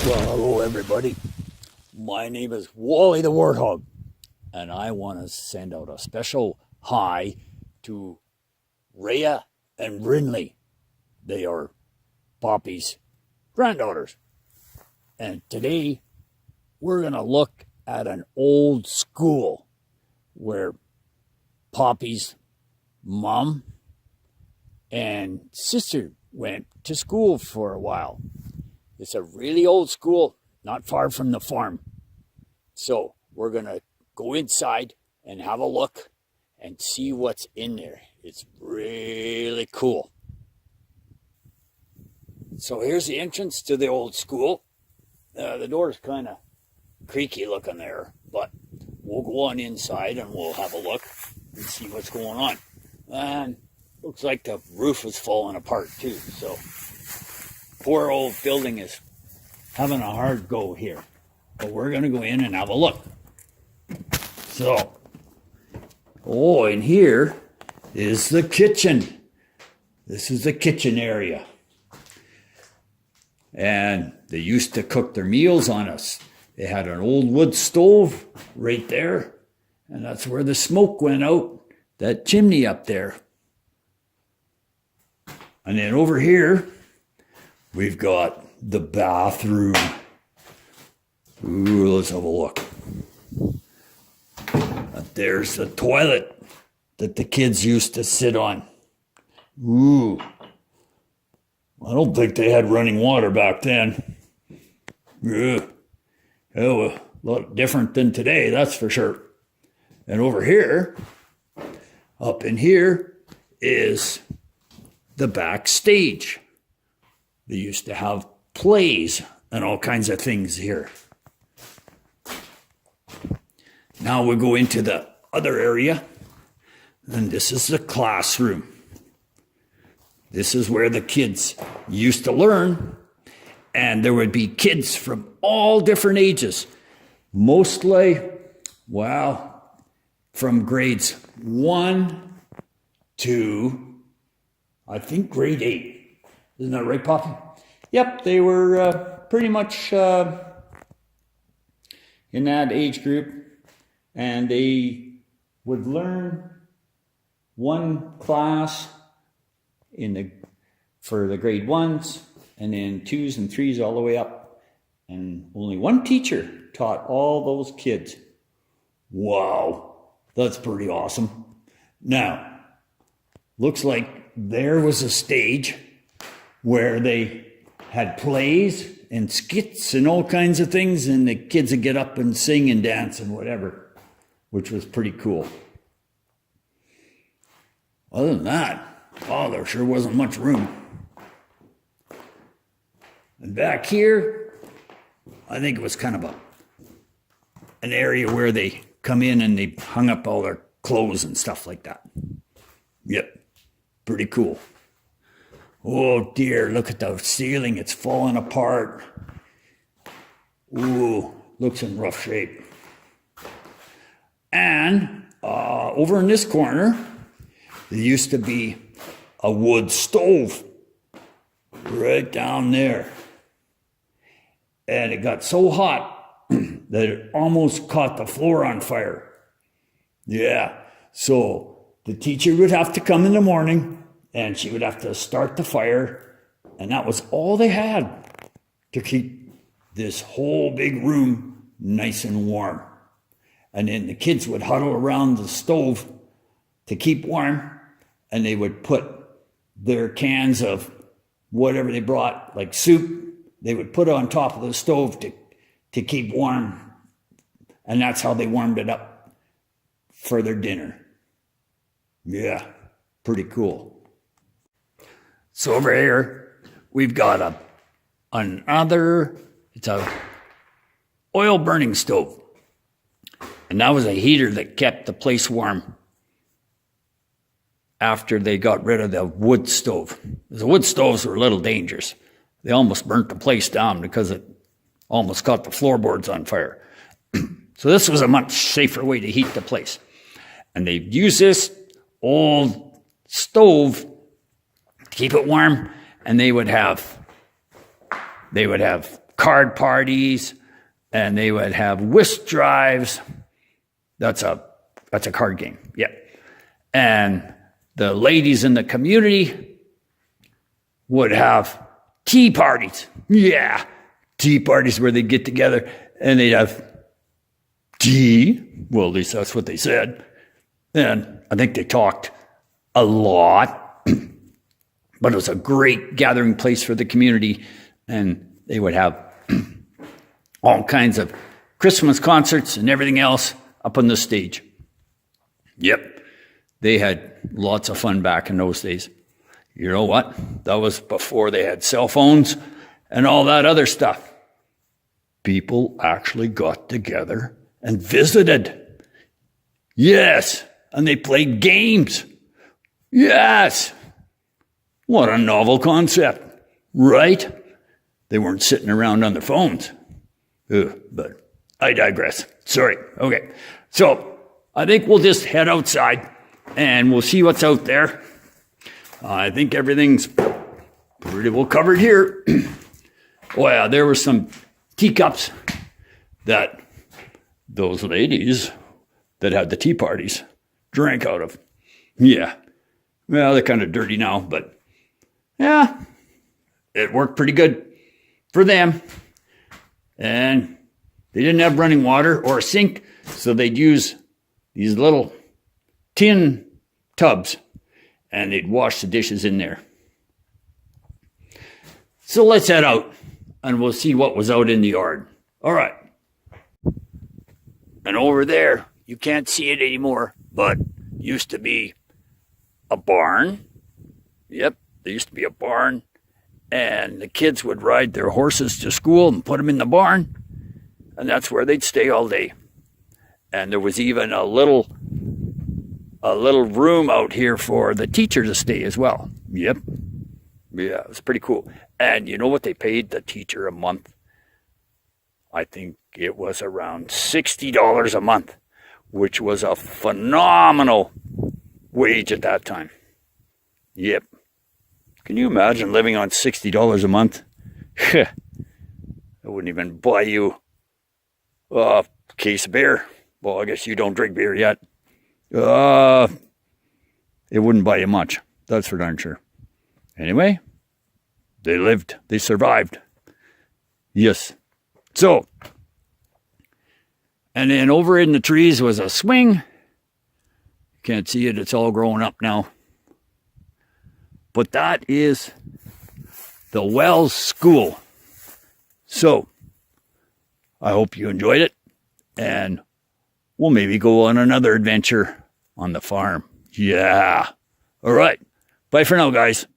Well, hello everybody. My name is Wally the Warthog, and I want to send out a special hi to Rhea and Brinley. They are Poppy's granddaughters. And today we're going to look at an old school where Poppy's mom and sister went to school for a while. It's a really old school, not far from the farm. So we're going to go inside and have a look and see what's in there. It's really cool. So here's the entrance to the old school. The door's kind of creaky looking there, but we'll go on inside and we'll have a look and see what's going on. And looks like the roof is falling apart too, so poor old building is having a hard go here. But we're going to go in and have a look. So, in here is the kitchen. This is the kitchen area. And they used to cook their meals on us. They had an old wood stove right there. And that's where the smoke went out, that chimney up there. And then over here, we've got the bathroom. Ooh, let's have a look. And there's the toilet that the kids used to sit on. Ooh. I don't think they had running water back then. Yeah. Oh, a lot different than today, that's for sure. And over here, up in here, is the backstage. They used to have plays and all kinds of things here. Now we go into the other area, and this is the classroom. This is where the kids used to learn, and there would be kids from all different ages. Mostly, from grades 1 to, I think, grade 8. Isn't that right, Poppy? Yep, they were pretty much in that age group, and they would learn one class for the grade 1s, and then 2s and 3s all the way up, and only one teacher taught all those kids. Wow, that's pretty awesome. Now, looks like there was a stage where they had plays and skits and all kinds of things, and the kids would get up and sing and dance and whatever, which was pretty cool. Other than that, there sure wasn't much room. And back here, I think it was kind of an area where they come in and they hung up all their clothes and stuff like that. Yep, pretty cool. Oh dear, look at the ceiling, it's falling apart. Ooh, looks in rough shape. And over in this corner, there used to be a wood stove right down there. And it got so hot that it almost caught the floor on fire. Yeah, so the teacher would have to come in the morning, and she would have to start the fire, and that was all they had to keep this whole big room nice and warm. And then the kids would huddle around the stove to keep warm, and they would put their cans of whatever they brought, like soup, they would put it on top of the stove to keep warm, and that's how they warmed it up for their dinner. Yeah, pretty cool. So over here, we've got it's a oil burning stove. And that was a heater that kept the place warm after they got rid of the wood stove. The wood stoves were a little dangerous. They almost burnt the place down because it almost caught the floorboards on fire. So this was a much safer way to heat the place. And they'd use this old stove to keep it warm, and they would have card parties, and they would have whisk drives. That's a card game, yeah. And the ladies in the community would have tea parties. Yeah, tea parties where they'd get together and they'd have tea. Well, at least that's what they said. And I think they talked a lot, but it was a great gathering place for the community. And they would have all kinds of Christmas concerts and everything else up on the stage. Yep, they had lots of fun back in those days. You know what? That was before they had cell phones and all that other stuff. People actually got together and visited. Yes, and they played games. Yes. What a novel concept, right? They weren't sitting around on their phones. But I digress. Sorry. Okay. So I think we'll just head outside and we'll see what's out there. I think everything's pretty well covered here. Oh yeah, there were some teacups that those ladies that had the tea parties drank out of. Yeah. Well, they're kind of dirty now, but yeah, it worked pretty good for them. And they didn't have running water or a sink, so they'd use these little tin tubs and they'd wash the dishes in there. So let's head out and we'll see what was out in the yard. All right. And over there, you can't see it anymore, but used to be a barn. Yep, there used to be a barn. And the kids would ride their horses to school and put them in the barn. And that's where they'd stay all day. And there was even a little room out here for the teacher to stay as well. Yep. Yeah, it was pretty cool. And you know what they paid the teacher a month? I think it was around $60 a month, which was a phenomenal wage at that time. Yep. Can you imagine living on $60 a month? I wouldn't even buy you a case of beer. Well, I guess you don't drink beer yet. It wouldn't buy you much. That's for darn sure. Anyway, they lived. They survived. Yes. So, and then over in the trees was a swing. Can't see it. It's all growing up now. But that is the Wells School. So, I hope you enjoyed it. And we'll maybe go on another adventure on the farm. Yeah. All right. Bye for now, guys.